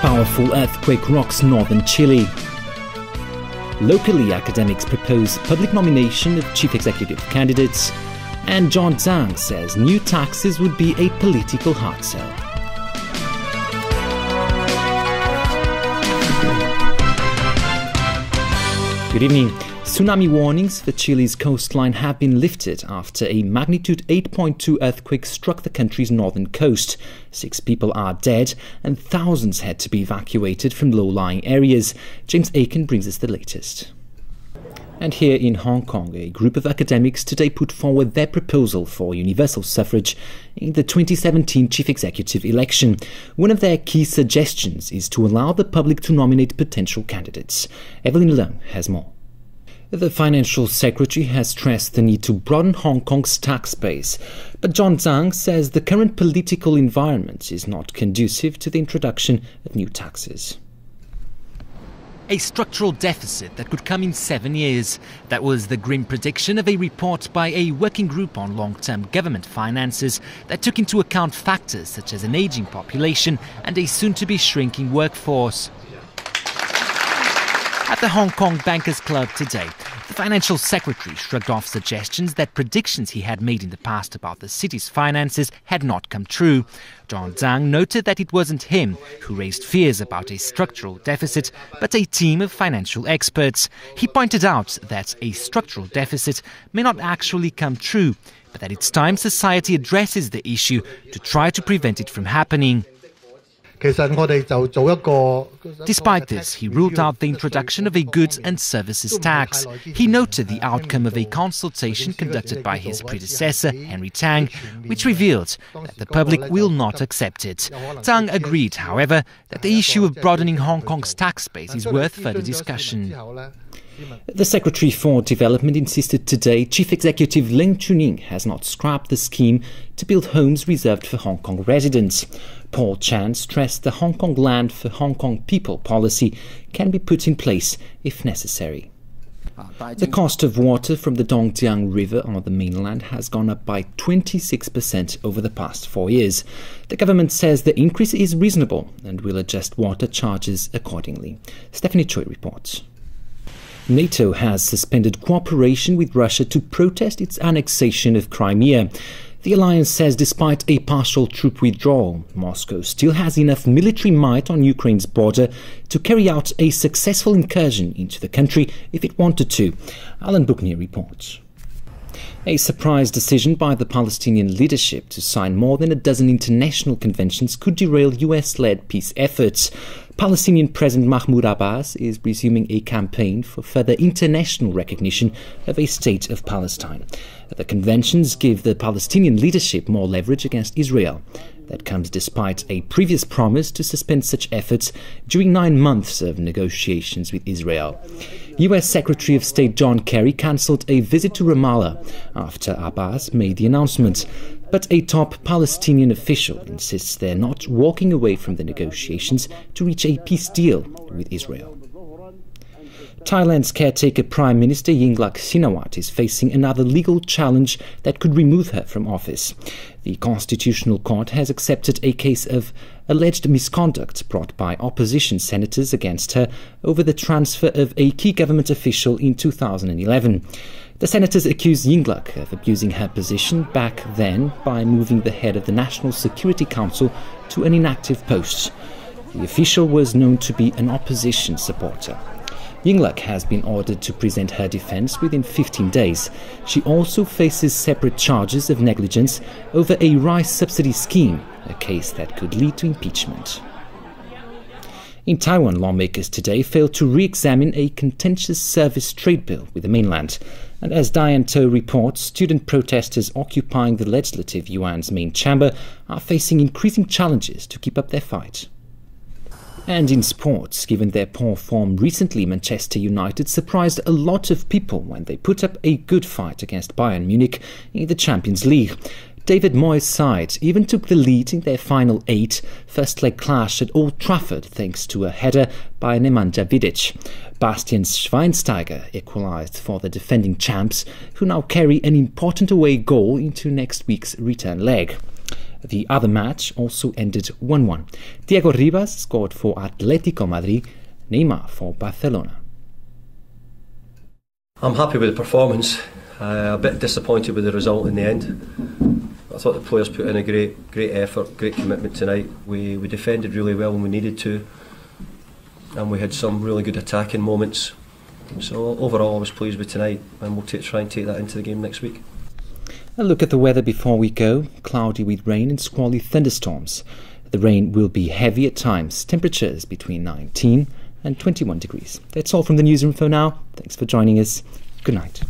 Powerful earthquake rocks northern Chile. Locally, academics propose public nomination of chief executive candidates. And John Zhang says new taxes would be a political hard sell. Good evening. Tsunami warnings for Chile's coastline have been lifted after a magnitude 8.2 earthquake struck the country's northern coast. 6 people are dead and thousands had to be evacuated from low-lying areas. James Aiken brings us the latest. And here in Hong Kong, a group of academics today put forward their proposal for universal suffrage in the 2017 chief executive election. One of their key suggestions is to allow the public to nominate potential candidates. Evelyn Leung has more. The Financial Secretary has stressed the need to broaden Hong Kong's tax base, but John Zhang says the current political environment is not conducive to the introduction of new taxes. A structural deficit that could come in 7 years. That was the grim prediction of a report by a working group on long-term government finances that took into account factors such as an aging population and a soon-to-be shrinking workforce. At the Hong Kong Bankers Club today, the Financial Secretary shrugged off suggestions that predictions he had made in the past about the city's finances had not come true. John Zhang noted that it wasn't him who raised fears about a structural deficit, but a team of financial experts. He pointed out that a structural deficit may not actually come true, but that it's time society addresses the issue to try to prevent it from happening. Despite this, he ruled out the introduction of a goods and services tax. He noted the outcome of a consultation conducted by his predecessor, Henry Tang, which revealed that the public will not accept it. Tang agreed, however, that the issue of broadening Hong Kong's tax base is worth further discussion. The Secretary for Development insisted today Chief Executive Ling Chuning has not scrapped the scheme to build homes reserved for Hong Kong residents. Paul Chan stressed the Hong Kong Land for Hong Kong People policy can be put in place if necessary. The cost of water from the Dongjiang River on the mainland has gone up by 26% over the past 4 years. The government says the increase is reasonable and will adjust water charges accordingly. Stephanie Choi reports. NATO has suspended cooperation with Russia to protest its annexation of Crimea. The alliance says despite a partial troop withdrawal, Moscow still has enough military might on Ukraine's border to carry out a successful incursion into the country if it wanted to. Alan Buckner reports. A surprise decision by the Palestinian leadership to sign more than a dozen international conventions could derail US-led peace efforts. Palestinian President Mahmoud Abbas is resuming a campaign for further international recognition of a state of Palestine. The conventions give the Palestinian leadership more leverage against Israel. That comes despite a previous promise to suspend such efforts during 9 months of negotiations with Israel. US Secretary of State John Kerry cancelled a visit to Ramallah after Abbas made the announcement. But a top Palestinian official insists they're not walking away from the negotiations to reach a peace deal with Israel. Thailand's caretaker Prime Minister Yingluck Shinawatra is facing another legal challenge that could remove her from office. The Constitutional Court has accepted a case of alleged misconduct brought by opposition senators against her over the transfer of a key government official in 2011. The senators accused Yingluck of abusing her position back then by moving the head of the National Security Council to an inactive post. The official was known to be an opposition supporter. Yingluck has been ordered to present her defence within 15 days. She also faces separate charges of negligence over a rice subsidy scheme, a case that could lead to impeachment. In Taiwan, lawmakers today failed to re-examine a contentious service trade bill with the mainland. And as Diane To reports, student protesters occupying the Legislative Yuan's main chamber are facing increasing challenges to keep up their fight. And in sports, given their poor form recently, Manchester United surprised a lot of people when they put up a good fight against Bayern Munich in the Champions League. David Moyes' side even took the lead in their final 8 first-leg clash at Old Trafford thanks to a header by Nemanja Vidic. Bastian Schweinsteiger equalised for the defending champs, who now carry an important away goal into next week's return leg. The other match also ended 1-1. Diego Ribas scored for Atletico Madrid, Neymar for Barcelona. I'm happy with the performance. A bit disappointed with the result in the end. I thought the players put in a great effort, great commitment tonight. We defended really well when we needed to, and we had some really good attacking moments. So overall I was pleased with tonight, and we'll try and take that into the game next week. A look at the weather before we go. Cloudy with rain and squally thunderstorms. The rain will be heavy at times. Temperatures between 19 and 21 degrees. That's all from the newsroom for now. Thanks for joining us. Good night.